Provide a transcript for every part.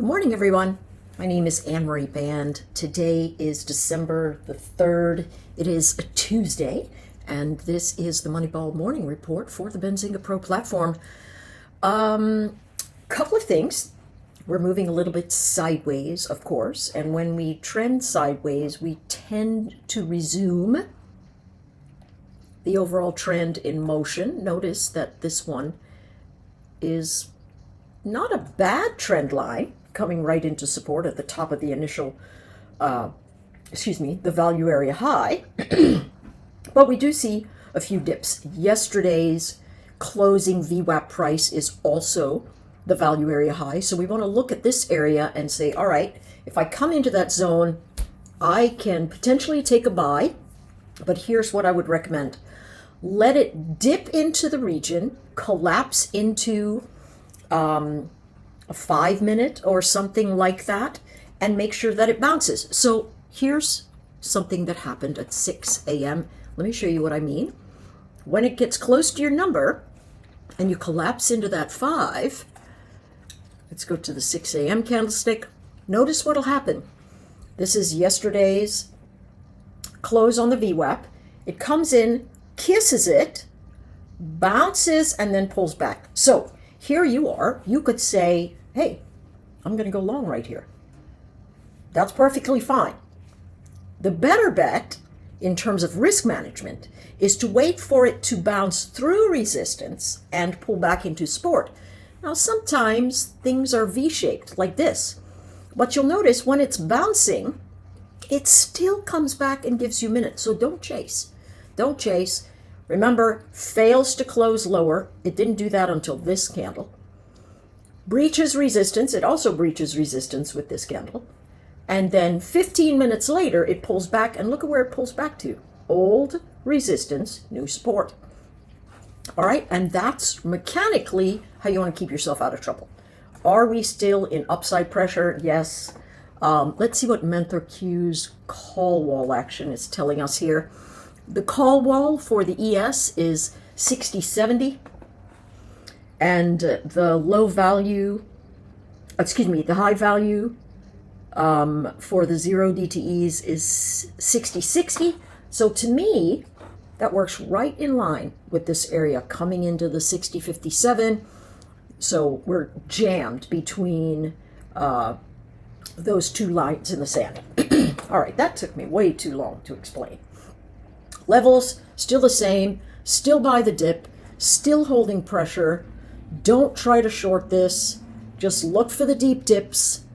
Good morning, everyone. My name is Anne-Marie Band. Today is December the 3rd. It is a Tuesday, and this is the Moneyball Morning Report for the Benzinga Pro platform. Couple of things. We're moving a little bit sideways, of course, and when we trend sideways, we tend to resume the overall trend in motion. Notice that this one is not a bad trend line, coming right into support at the top of the initial, the value area high. But we do see a few dips. Yesterday's closing VWAP price is also the value area high. So we want to look at this area and say, all right, if I come into that zone, I can potentially take a buy, but here's what I would recommend. Let it dip into the region, collapse into a 5-minute or something like that, and make sure that it bounces. So here's something that happened at 6 a.m. Let me show you what I mean. When it gets close to your number and you collapse into that 5, let's go to the 6 a.m. candlestick. Notice what'll happen. This is yesterday's close on the VWAP. It comes in, kisses it, bounces, and then pulls back. So here you are. You could say, hey, I'm going to go long right here. That's perfectly fine. The better bet in terms of risk management is to wait for it to bounce through resistance and pull back into support. Now, sometimes things are V-shaped like this, but you'll notice when it's bouncing, it still comes back and gives you minutes. So don't chase. Don't chase. Remember, fails to close lower. It didn't do that until this candle. Breaches resistance. It also breaches resistance with this candle. And then 15 minutes later, it pulls back. And look at where it pulls back to. Old resistance, new support. All right. And that's mechanically how you want to keep yourself out of trouble. Are we still in upside pressure? Yes. Let's see what Mentor Q's call wall action is telling us here. The call wall for the ES is 60.70. And the high value for the 0 DTEs is 60.60. So to me, that works right in line with this area coming into the 60.57. So we're jammed between those two lines in the sand. All right, that took me way too long to explain. Levels, still the same, still buy the dip, still holding pressure. Don't try to short this. Just look for the deep dips,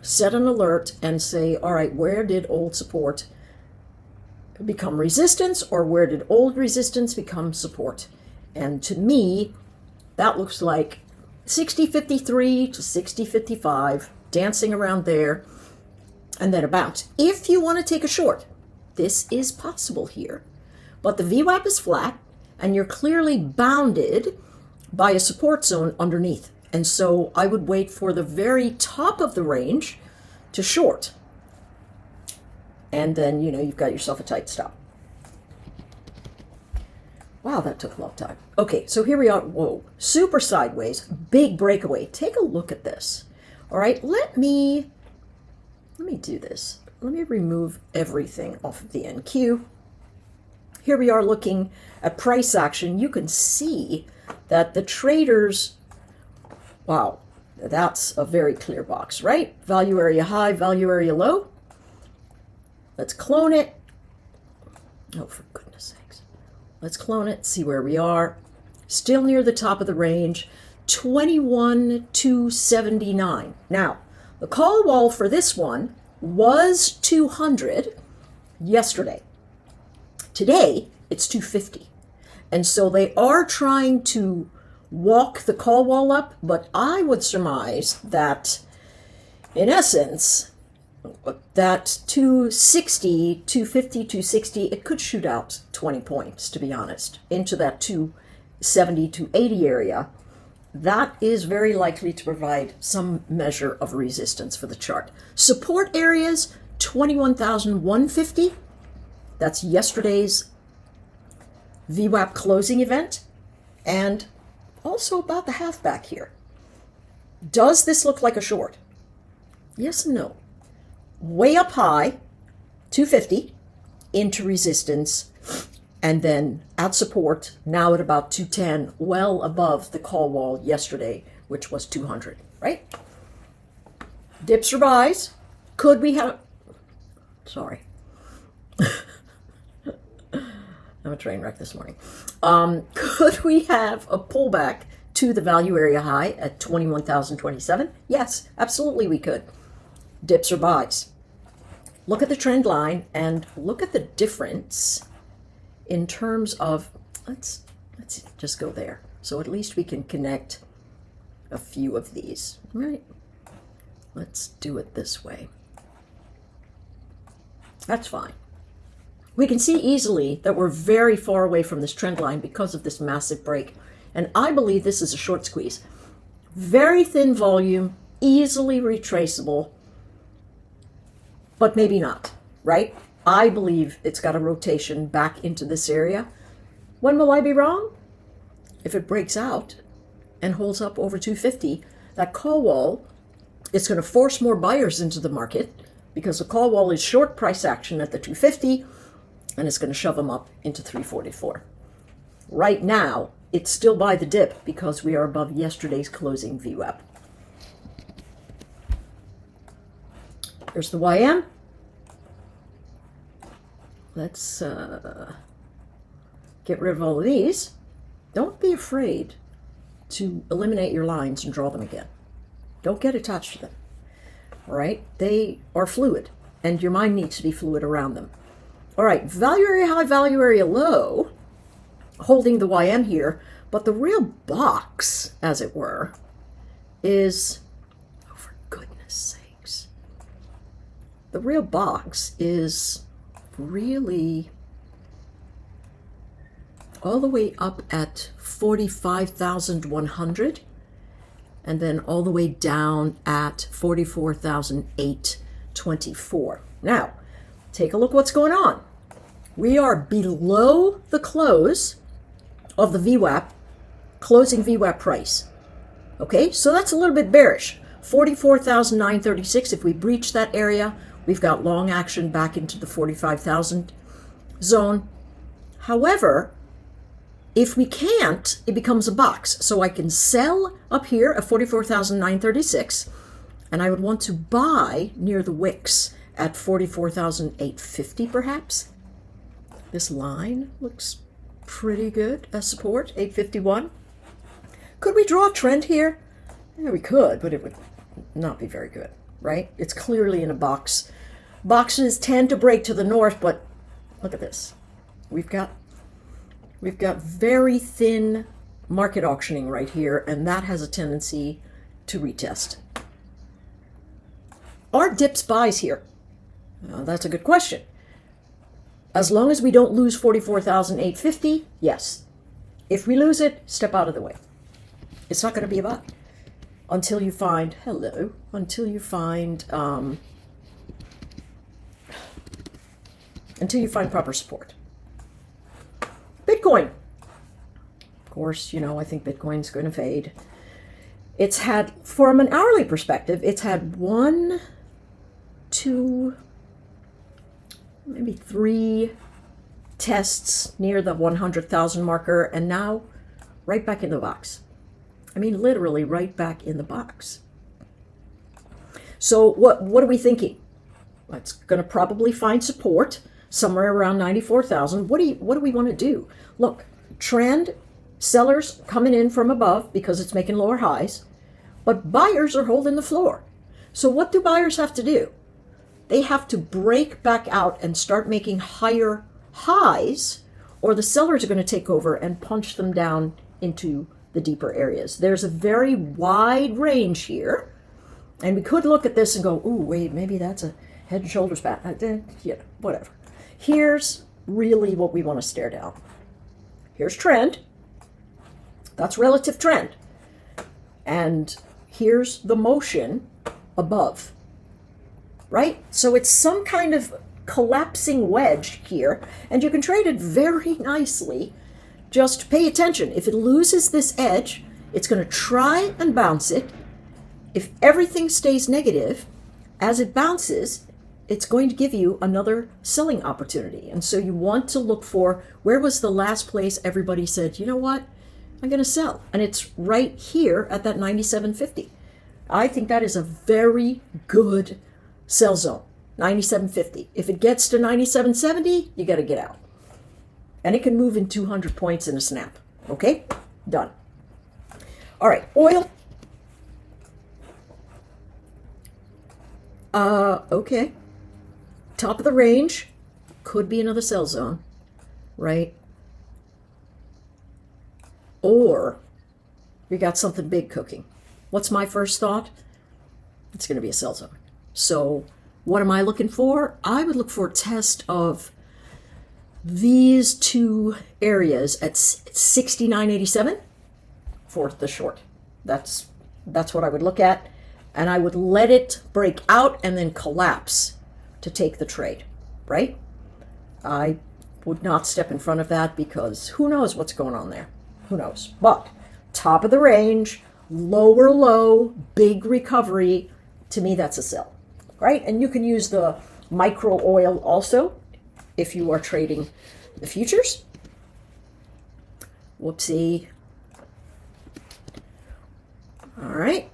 set an alert, and say, all right, where did old support become resistance, or where did old resistance become support? And to me, that looks like 60.53 to 60.55, dancing around there, and then a bounce. If you want to take a short, this is possible here. But the VWAP is flat, and you're clearly bounded by a support zone underneath. And so I would wait for the very top of the range to short. And then, you've got yourself a tight stop. Wow, that took a long time. Okay, so here we are. Whoa, super sideways, big breakaway. Take a look at this. All right, let me do this. Let me remove everything off of the NQ. Here we are looking at price action. You can see that the traders, wow, that's a very clear box, right? Value area high, value area low. Let's clone it. Oh, for goodness sakes. Let's clone it, see where we are. Still near the top of the range, 21,279. Now, the call wall for this one was 200 yesterday. Today, it's 250. And so they are trying to walk the call wall up, but I would surmise that, in essence, that 260, 250, 260, it could shoot out 20 points, to be honest, into that 270 to 80 area. That is very likely to provide some measure of resistance for the chart. Support areas, 21,150. That's yesterday's VWAP closing event. And also about the half back here. Does this look like a short? Yes and no. Way up high, 250, into resistance, and then at support, now at about 210, well above the call wall yesterday, which was 200, right? Dips or buys. Could we have... Sorry. I'm a train wreck this morning. Could we have a pullback to the value area high at 21,027? Yes, absolutely we could. Dips or buys. Look at the trend line and look at the difference in terms of, let's just go there. So at least we can connect a few of these, right? Let's do it this way. That's fine. We can see easily that we're very far away from this trend line because of this massive break. And I believe this is a short squeeze. Very thin volume, easily retraceable, but maybe not, right? I believe it's got a rotation back into this area. When will I be wrong? If it breaks out and holds up over 250, that call wall is going to force more buyers into the market because the call wall is short price action at the 250, and it's going to shove them up into 344. Right now, it's still by the dip because we are above yesterday's closing VWAP. There's the YM. Let's get rid of all of these. Don't be afraid to eliminate your lines and draw them again. Don't get attached to them. All right? They are fluid, and your mind needs to be fluid around them. All right, value area high, value area low, holding the YM here, but the real box, as it were, is, oh, for goodness sakes, the real box is really all the way up at 45,100 and then all the way down at 44,824. Now, take a look what's going on. We are below the close of the VWAP, closing VWAP price. Okay, so that's a little bit bearish. 44,936, if we breach that area, we've got long action back into the 45,000 zone. However, if we can't, it becomes a box. So I can sell up here at 44,936, and I would want to buy near the wicks at 44,850 perhaps. This line looks pretty good as support, 851. Could we draw a trend here? Yeah, we could, but it would not be very good, right? It's clearly in a box. Boxes tend to break to the north, but look at this. We've got very thin market auctioning right here, and that has a tendency to retest. Are dips buys here? That's a good question. As long as we don't lose 44,850, yes. If we lose it, step out of the way. It's not going to be a buy until you find, until you find proper support. Bitcoin. Of course, I think Bitcoin's going to fade. It's had, from an hourly perspective, it's had 1, 2, maybe 3 tests near the 100,000 marker, and now right back in the box. I mean, literally right back in the box. So what are we thinking? It's going to probably find support somewhere around 94,000. What do we want to do? Look, trend, sellers coming in from above because it's making lower highs, but buyers are holding the floor. So what do buyers have to do? They have to break back out and start making higher highs, or the sellers are going to take over and punch them down into the deeper areas. There's a very wide range here, and we could look at this and go, ooh, wait, maybe that's a head and shoulders back. Yeah, whatever. Here's really what we want to stare down. Here's trend. That's relative trend. And here's the motion above. Right? So it's some kind of collapsing wedge here, and you can trade it very nicely. Just pay attention. If it loses this edge, it's going to try and bounce it. If everything stays negative, as it bounces, it's going to give you another selling opportunity. And so you want to look for, where was the last place everybody said, you know what, I'm going to sell? And it's right here at that 97.50. I think that is a very good sell zone, 97.50. If it gets to 97.70, you got to get out. And it can move in 200 points in a snap. Okay? Done. All right, oil. Okay. Top of the range. Could be another sell zone, right? Or we got something big cooking. What's my first thought? It's going to be a sell zone. So what am I looking for? I would look for a test of these two areas at 69.87 for the short. That's what I would look at. And I would let it break out and then collapse to take the trade, right? I would not step in front of that because who knows what's going on there. Who knows? But top of the range, lower low, big recovery, to me that's a sell, right? And you can use the micro oil also if you are trading the futures. Whoopsie. All right.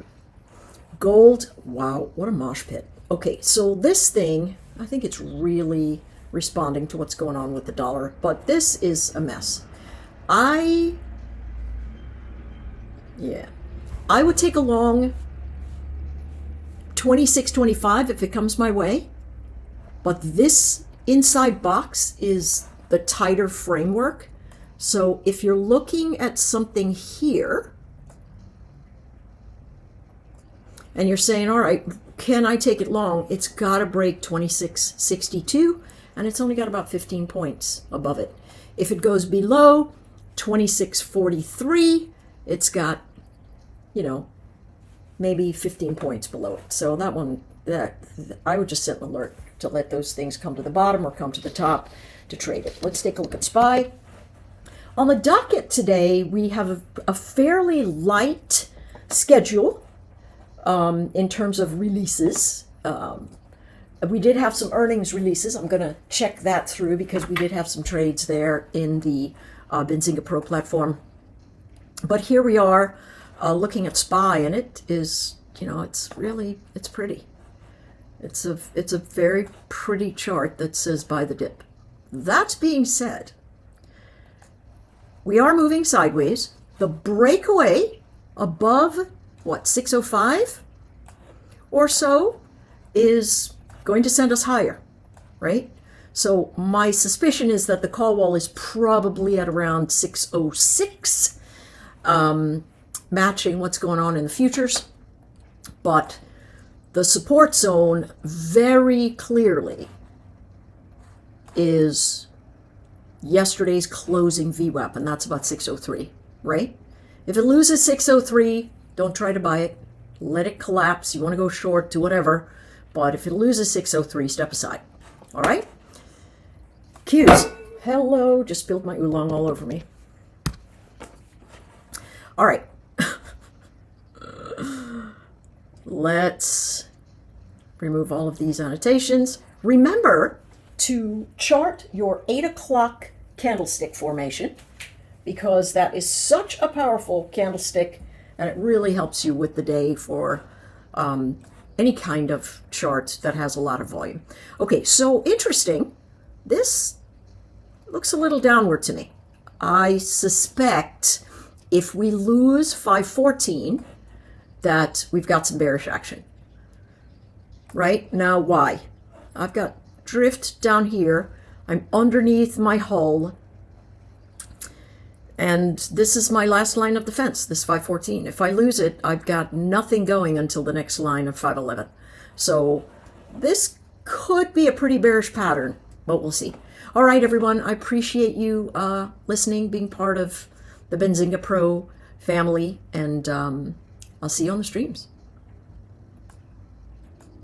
Gold. Wow, what a mosh pit. Okay, so this thing, I think it's really responding to what's going on with the dollar, but this is a mess. I would take a long 26.25 if it comes my way, but this inside box is the tighter framework. So if you're looking at something here and you're saying, all right, can I take it long? It's got to break 26.62 and it's only got about 15 points above it. If it goes below 26.43, it's got, maybe 15 points below it. So that one, I would just set an alert to let those things come to the bottom or come to the top to trade it. Let's take a look at SPY. On the docket today, we have a fairly light schedule in terms of releases. We did have some earnings releases. I'm going to check that through because we did have some trades there in the Benzinga Pro platform. But here we are looking at SPY, and it is, it's pretty. It's a very pretty chart that says buy the dip. That being said, we are moving sideways. The breakaway above, 605 or so is going to send us higher, right? So my suspicion is that the call wall is probably at around 606, matching what's going on in the futures. But the support zone very clearly is yesterday's closing VWAP, and that's about 603, right? If it loses 603, don't try to buy it. Let it collapse. You want to go short, do whatever. But if it loses 603, step aside. All right? Q's. Hello. Just spilled my oolong all over me. All right. Let's remove all of these annotations. Remember to chart your 8 o'clock candlestick formation because that is such a powerful candlestick and it really helps you with the day for any kind of chart that has a lot of volume. Okay, so interesting. This looks a little downward to me. I suspect if we lose 514 that we've got some bearish action. Right? Now, why? I've got drift down here. I'm underneath my hull. And this is my last line of defense, this 514. If I lose it, I've got nothing going until the next line of 511. So this could be a pretty bearish pattern, but we'll see. All right, everyone. I appreciate you listening, being part of the Benzinga Pro family, and I'll see you on the streams.